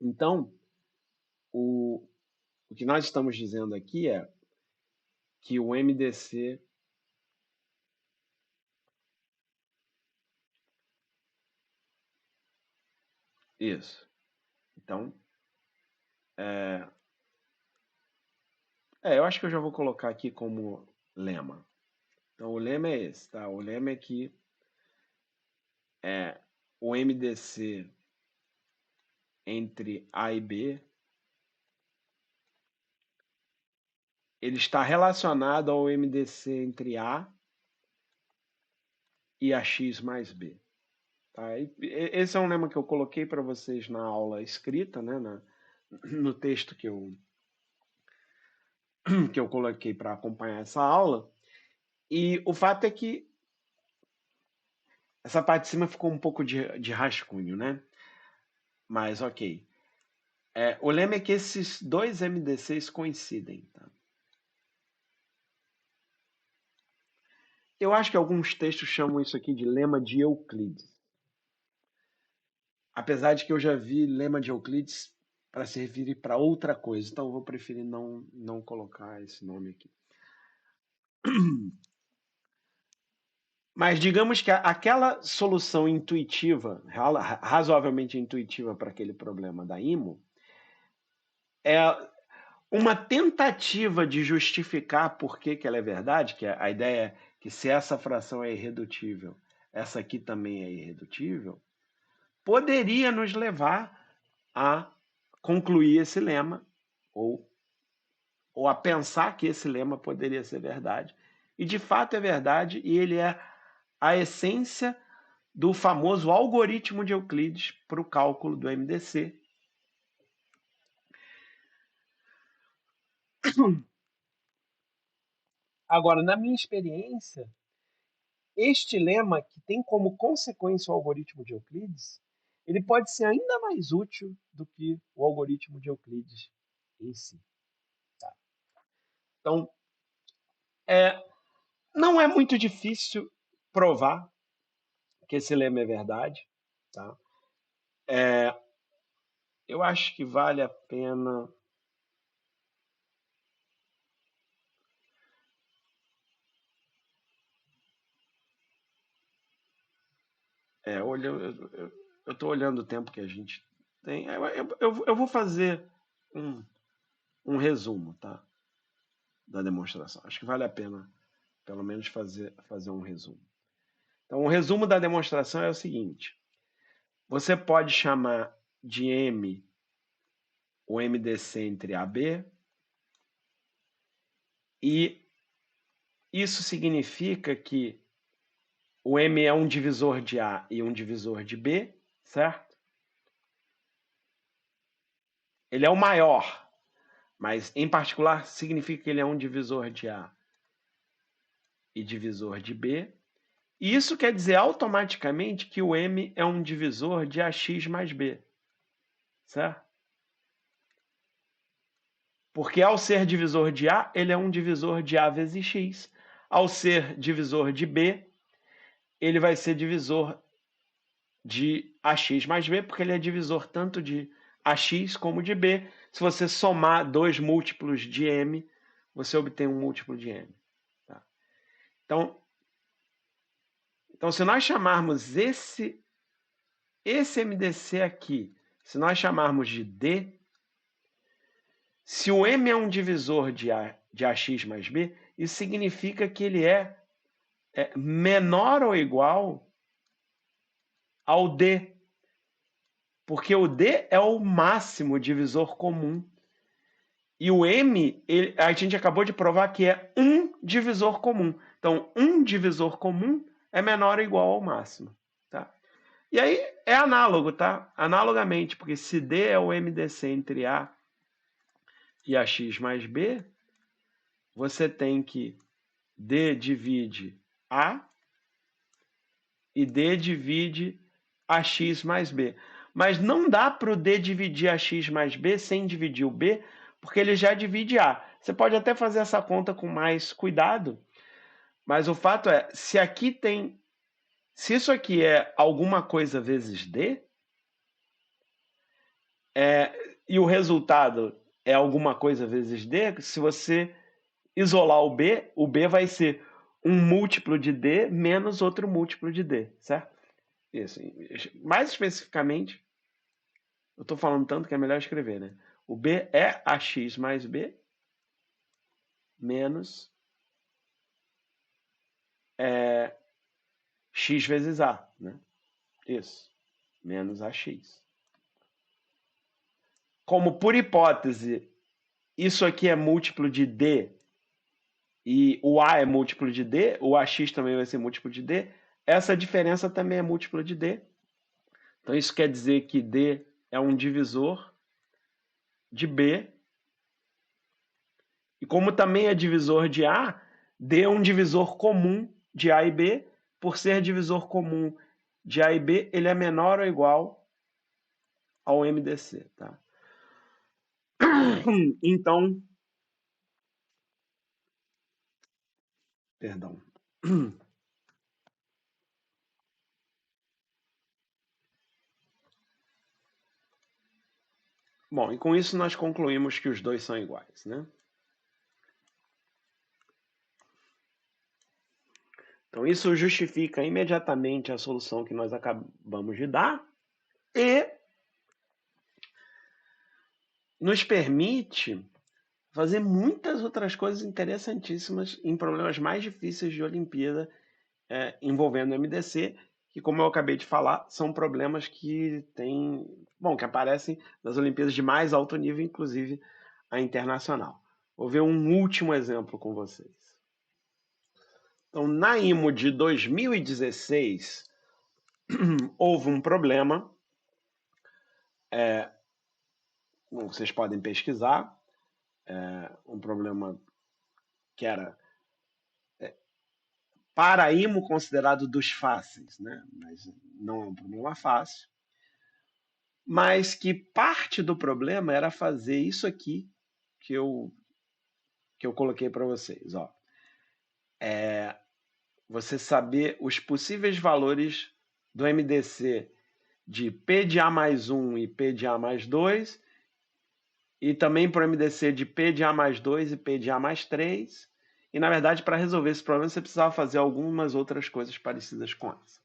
Então, o que nós estamos dizendo aqui é que o MDC isso. Então, eu acho que eu já vou colocar aqui como lema. Então, o lema é esse, tá? O lema é que o MDC entre A e B ele está relacionado ao MDC entre A e AX mais B. Tá? Esse é um lema que eu coloquei para vocês na aula escrita, né? No texto que eu coloquei para acompanhar essa aula. E o fato é que essa parte de cima ficou um pouco de rascunho, né? Mas ok. O lema é que esses dois MDCs coincidem. Tá? Eu acho que alguns textos chamam isso aqui de lema de Euclides. Apesar de que eu já vi lema de Euclides para se referir para outra coisa, então eu vou preferir não colocar esse nome aqui. Mas digamos que aquela solução intuitiva, razoavelmente intuitiva para aquele problema da IMO, é uma tentativa de justificar por que ela é verdade, que a ideia é que se essa fração é irredutível, essa aqui também é irredutível, poderia nos levar a concluir esse lema, ou a pensar que esse lema poderia ser verdade. E de fato é verdade, e ele é a essência do famoso algoritmo de Euclides para o cálculo do MDC. Agora, na minha experiência, este lema, que tem como consequência o algoritmo de Euclides, ele pode ser ainda mais útil do que o algoritmo de Euclides em si. Tá? Então, não é muito difícil provar que esse lema é verdade. Tá? Eu acho que vale a pena. Eu estou olhando o tempo que a gente tem. Eu vou fazer um resumo, tá? Da demonstração. Acho que vale a pena, pelo menos, fazer um resumo. Então, o resumo da demonstração é o seguinte: você pode chamar de M o MDC entre A e B, e isso significa que o M é um divisor de A e um divisor de B, certo? Ele é o maior, mas em particular significa que ele é um divisor de A e divisor de B. E isso quer dizer automaticamente que o M é um divisor de AX mais B, certo? Porque ao ser divisor de A, ele é um divisor de A vezes X. Ao ser divisor de B, ele vai ser divisor de AX mais B, porque ele é divisor tanto de AX como de B. Se você somar dois múltiplos de M, você obtém um múltiplo de M. Tá? Então, se nós chamarmos esse MDC aqui, se nós chamarmos de D, se o M é um divisor de AX mais B, isso significa que ele é menor ou igual ao D, porque o D é o máximo divisor comum. E o M, a gente acabou de provar que é um divisor comum. Então, um divisor comum é menor ou igual ao máximo. Tá? E aí é análogo, tá? Analogamente, porque se D é o MDC entre A e AX mais B, você tem que D divide A e D divide AX mais B. Mas não dá para o D dividir AX mais B sem dividir o B, porque ele já divide A. Você pode até fazer essa conta com mais cuidado, mas o fato é, se isso aqui é alguma coisa vezes D, e o resultado é alguma coisa vezes D, se você isolar o B vai ser um múltiplo de D menos outro múltiplo de D, certo? Isso. Mais especificamente, eu estou falando tanto que é melhor escrever, né? O B é AX mais B menos X vezes A, né? Isso. Menos AX. Como por hipótese, isso aqui é múltiplo de D e o A é múltiplo de D, o AX também vai ser múltiplo de D, essa diferença também é múltiplo de D. Então isso quer dizer que D é um divisor de B. E como também é divisor de A, D é um divisor comum de A e B. Por ser divisor comum de A e B, ele é menor ou igual ao MDC. Tá? Então, perdão. Bom, e com isso nós concluímos que os dois são iguais, né? Então isso justifica imediatamente a solução que nós acabamos de dar e nos permite fazer muitas outras coisas interessantíssimas em problemas mais difíceis de Olimpíada envolvendo o MDC, que, como eu acabei de falar, são problemas que que aparecem nas Olimpíadas de mais alto nível, inclusive a internacional. Vou ver um último exemplo com vocês. Então, na IMO de 2016, houve um problema, vocês podem pesquisar, um problema que era paraímo considerado dos fáceis, né? Mas não é um problema fácil, mas que parte do problema era fazer isso aqui que eu coloquei para vocês. Ó. Você saber os possíveis valores do MDC de P de A mais 1 e P de A mais 2, e também para o MDC de P de A mais 2 e P de A mais 3. E, na verdade, para resolver esse problema, você precisava fazer algumas outras coisas parecidas com essa.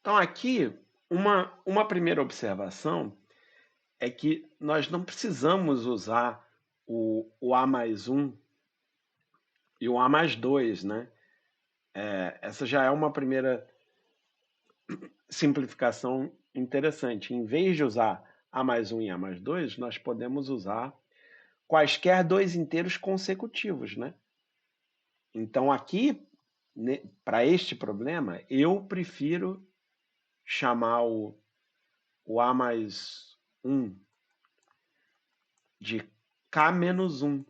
Então, aqui, uma primeira observação é que nós não precisamos usar o A mais 1 e o A mais 2, né? Essa já é uma primeira simplificação interessante. Em vez de usar A mais 1 e A mais 2, nós podemos usar quaisquer dois inteiros consecutivos, né? Então, aqui, para este problema, eu prefiro chamar o A mais 1 de K menos 1,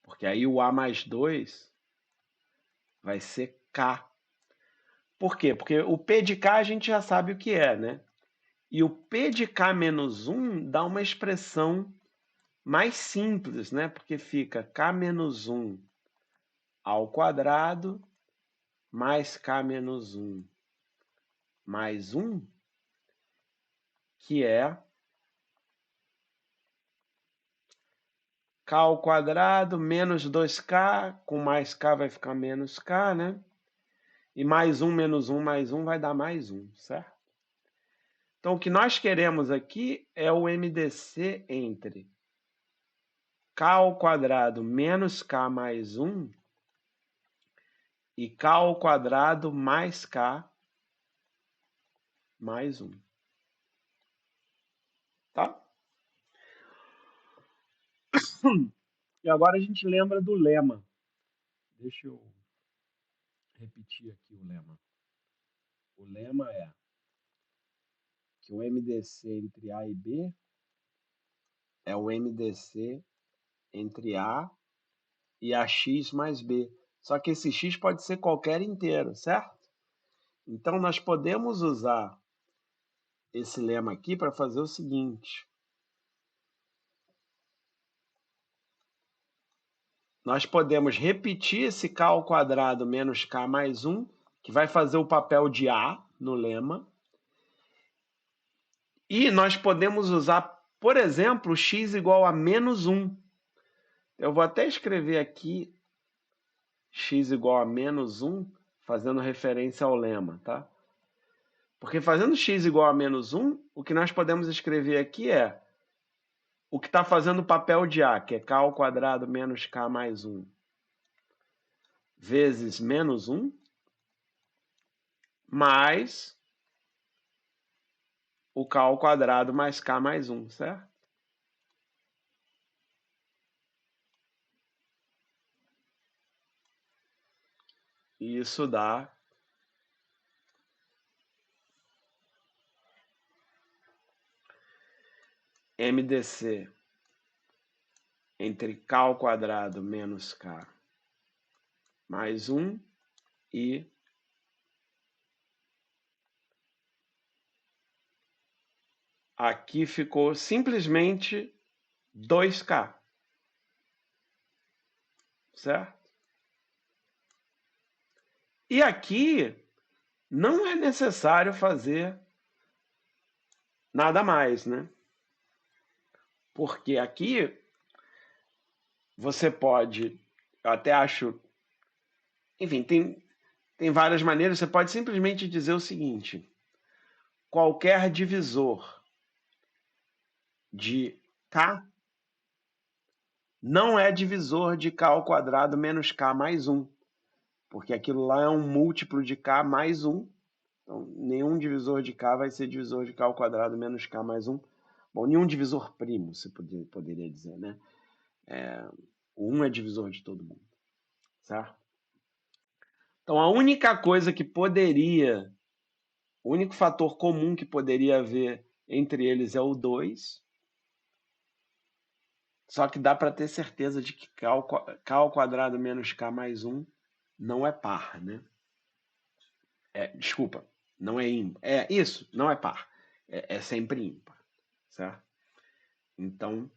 porque aí o A mais 2 vai ser K. Por quê? Porque o P de K a gente já sabe o que é, né? E o P de K menos 1 dá uma expressão mais simples, né? Porque fica K menos 1 ao quadrado mais K menos 1 mais 1, que é K ao quadrado menos 2K, com mais K vai ficar menos K, né? E mais 1 menos 1 mais 1 vai dar mais 1, certo? Então, o que nós queremos aqui é o MDC entre K ao quadrado menos K mais 1 e K ao quadrado mais K mais 1. Tá? E agora a gente lembra do lema. Deixa eu repetir aqui o lema. O lema é que o MDC entre A e B é o MDC entre A e AX mais B. Só que esse X pode ser qualquer inteiro, certo? Então, nós podemos usar esse lema aqui para fazer o seguinte. Nós podemos repetir esse K ao quadrado menos K mais 1, que vai fazer o papel de A no lema. E nós podemos usar, por exemplo, x igual a menos 1. Eu vou até escrever aqui x igual a menos 1, fazendo referência ao lema, tá? Porque fazendo x igual a menos 1, o que nós podemos escrever aqui é o que está fazendo o papel de A, que é k ao quadrado menos k mais 1, vezes menos 1, mais o k ao quadrado mais k mais 1, certo? E isso dá MDC entre k ao quadrado menos k mais 1 e aqui ficou simplesmente 2k, certo? E aqui não é necessário fazer nada mais, né? Porque aqui você pode, eu até acho, enfim, tem várias maneiras, você pode simplesmente dizer o seguinte: qualquer divisor de k não é divisor de k ao quadrado menos k mais 1. porque aquilo lá é um múltiplo de k mais 1. Então, nenhum divisor de k vai ser divisor de k ao quadrado menos k mais 1. Bom, nenhum divisor primo, você poderia dizer, né? O 1 é divisor de todo mundo, certo? Então, a única coisa que poderia, o único fator comum que poderia haver entre eles é o 2. Só que dá para ter certeza de que k ao quadrado menos k mais 1 não é par, né? Desculpa, não é ímpar. É isso, não é par. É sempre ímpar, certo? Então,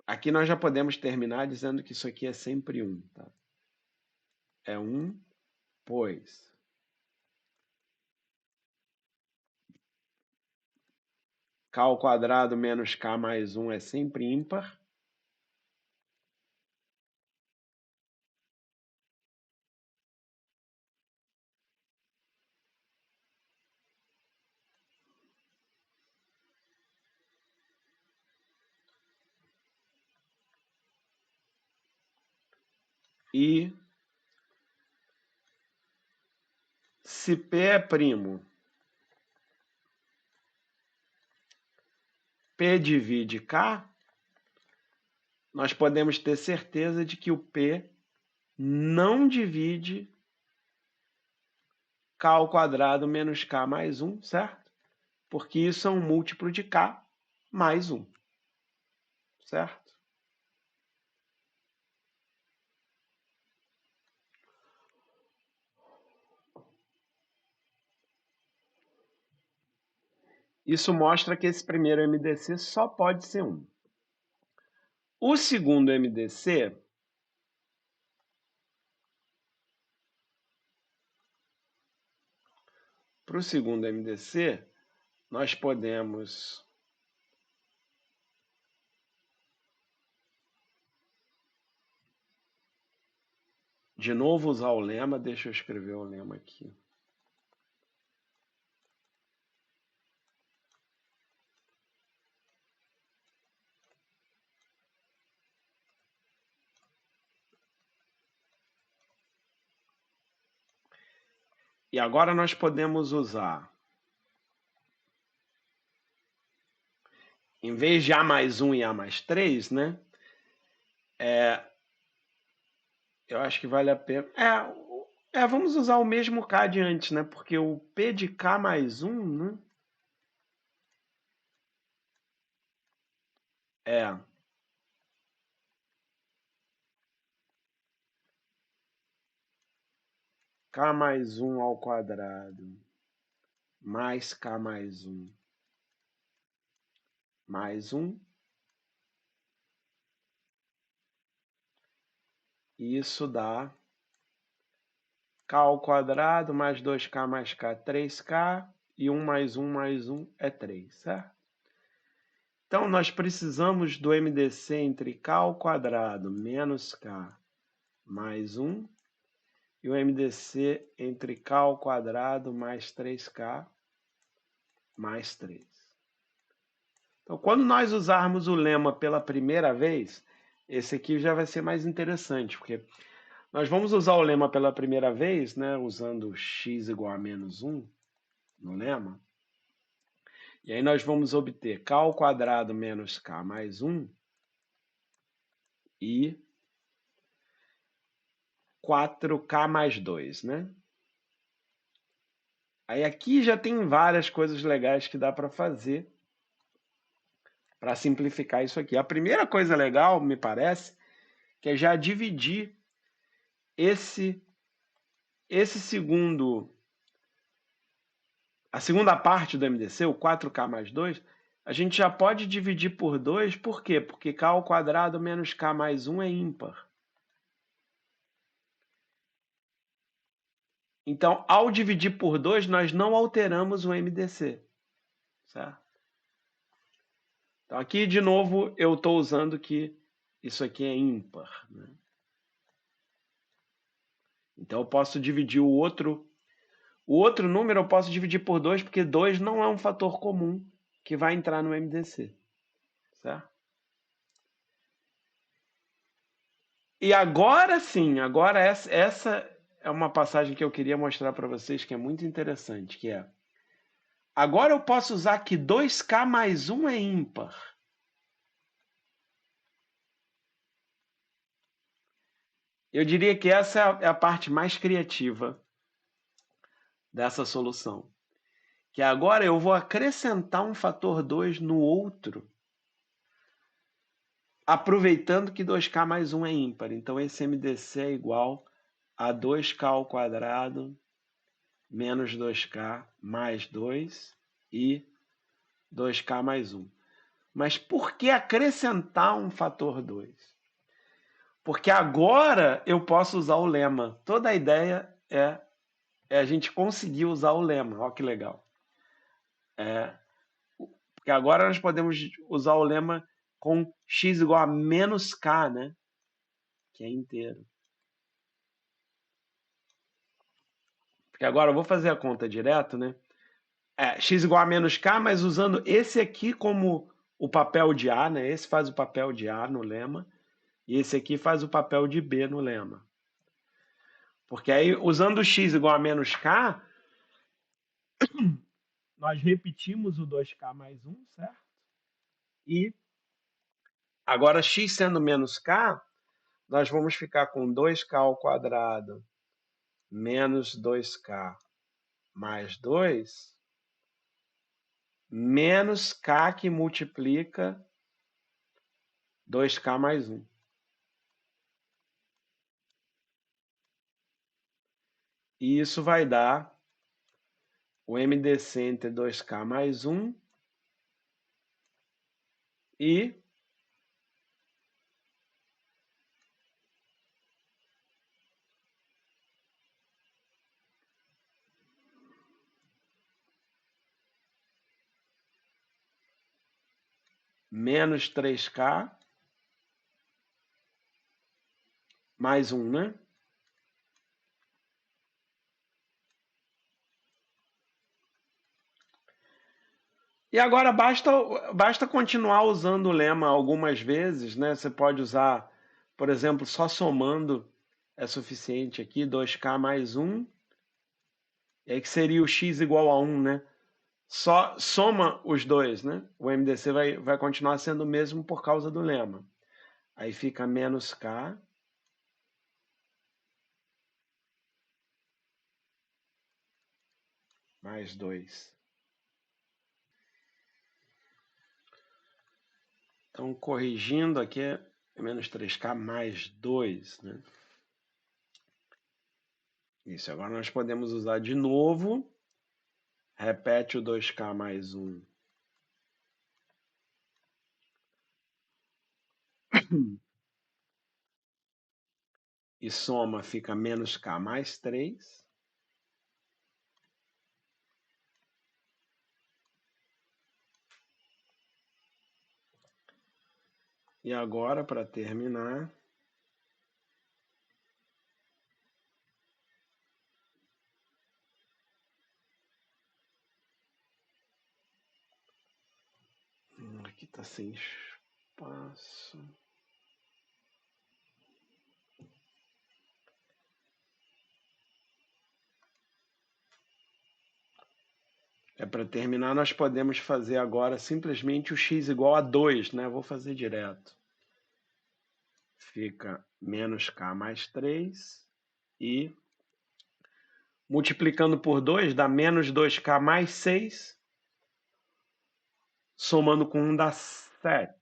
aqui nós já podemos terminar dizendo que isso aqui é sempre 1, tá? É 1, pois k ao quadrado menos k mais 1 é sempre ímpar. E se P é primo, P divide K, nós podemos ter certeza de que o P não divide K ao quadrado menos K mais 1, certo? Porque isso é um múltiplo de K mais 1, certo? Isso mostra que esse primeiro MDC só pode ser 1. O segundo MDC, para o segundo MDC, nós podemos de novo usar o lema. Deixa eu escrever o lema aqui. E agora nós podemos usar, em vez de A mais 1 e A mais 3, né? Eu acho que vale a pena. Vamos usar o mesmo K de antes, né? Porque o P de K mais 1, né? É K mais 1 ao quadrado mais K mais 1 mais 1. E isso dá K ao quadrado mais 2K mais K, 3K. E 1 mais 1 mais 1 é 3, certo? Então, nós precisamos do MDC entre K ao quadrado menos K mais 1 e o MDC entre K ao quadrado mais 3K mais 3. Então, quando nós usarmos o lema pela primeira vez, esse aqui já vai ser mais interessante, porque nós vamos usar o lema pela primeira vez, né, usando x igual a menos 1 no lema. E aí nós vamos obter k ao quadrado menos k mais 1 e 4k mais 2, né? Aí aqui já tem várias coisas legais que dá para fazer para simplificar isso aqui. A primeira coisa legal, me parece, que é já dividir a segunda parte do MDC, o 4k mais 2, a gente já pode dividir por 2, por quê? Porque k ao quadrado menos k mais 1 é ímpar. Então, ao dividir por 2, nós não alteramos o MDC, certo? Então, aqui, de novo, eu estou usando que isso aqui é ímpar, né? Então, eu posso dividir o outro número, eu posso dividir por 2, porque 2 não é um fator comum que vai entrar no MDC, certo? E agora sim, agora essa é uma passagem que eu queria mostrar para vocês que é muito interessante, que é, agora eu posso usar que 2K mais um é ímpar. Eu diria que essa é a parte mais criativa dessa solução. Que agora eu vou acrescentar um fator 2 no outro, aproveitando que 2K mais um é ímpar. Então esse MDC é igual a 2K ao quadrado menos 2K mais 2 e 2K mais um. Mas por que acrescentar um fator 2? Porque agora eu posso usar o lema. Toda a ideia é a gente conseguir usar o lema. Olha que legal. Porque agora nós podemos usar o lema com x igual a menos k, né? Que é inteiro. Porque agora eu vou fazer a conta direto, né? X igual a menos k, mas usando esse aqui como o papel de A, né? Esse faz o papel de A no lema. E esse aqui faz o papel de B no lema. Porque aí, usando o x igual a menos k, nós repetimos o 2k mais 1, certo? E agora, x sendo menos k, nós vamos ficar com 2k ao quadrado menos 2k mais 2, menos k que multiplica 2k mais 1. E isso vai dar o MDC entre 2k mais 1 e menos 3k mais 1, né? E agora basta continuar usando o lema algumas vezes, né? Você pode usar, por exemplo, só somando é suficiente aqui, 2k mais 1, e aí que seria o x igual a 1, né? Só soma os dois, né? O MDC vai continuar sendo o mesmo por causa do lema. Aí fica menos k mais 2. Então, corrigindo aqui, é menos 3k mais 2, né? Isso, agora nós podemos usar de novo. Repete o 2k mais 1. E soma fica menos k mais 3. E agora, para terminar, aqui está sem espaço. Para terminar, nós podemos fazer agora simplesmente o x igual a 2, né? Vou fazer direto. Fica menos k mais 3 e multiplicando por 2 dá menos 2k mais 6, somando com 1 dá 7.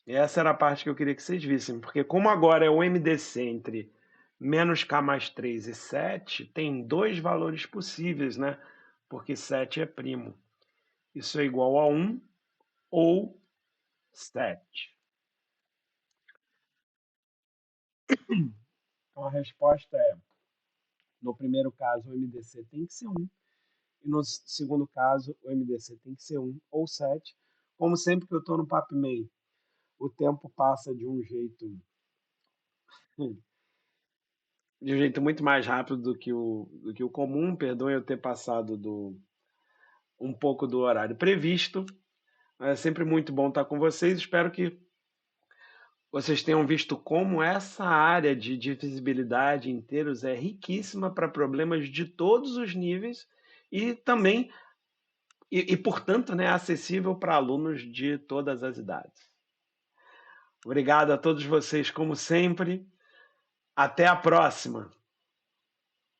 E essa era a parte que eu queria que vocês vissem, porque como agora é o MDC entre menos k mais 3 e 7, tem dois valores possíveis, né? Porque 7 é primo. Isso é igual a 1 ou 7. Então a resposta é, no primeiro caso, o MDC tem que ser 1, e no segundo caso, o MDC tem que ser 1 ou 7. Como sempre que eu estou no PapMan, o tempo passa de um jeito muito mais rápido do que o comum. Perdoem eu ter passado um pouco do horário previsto. É sempre muito bom estar com vocês. Espero que vocês tenham visto como essa área de divisibilidade em termos é riquíssima para problemas de todos os níveis e também, portanto, né, acessível para alunos de todas as idades. Obrigado a todos vocês, como sempre. Até a próxima!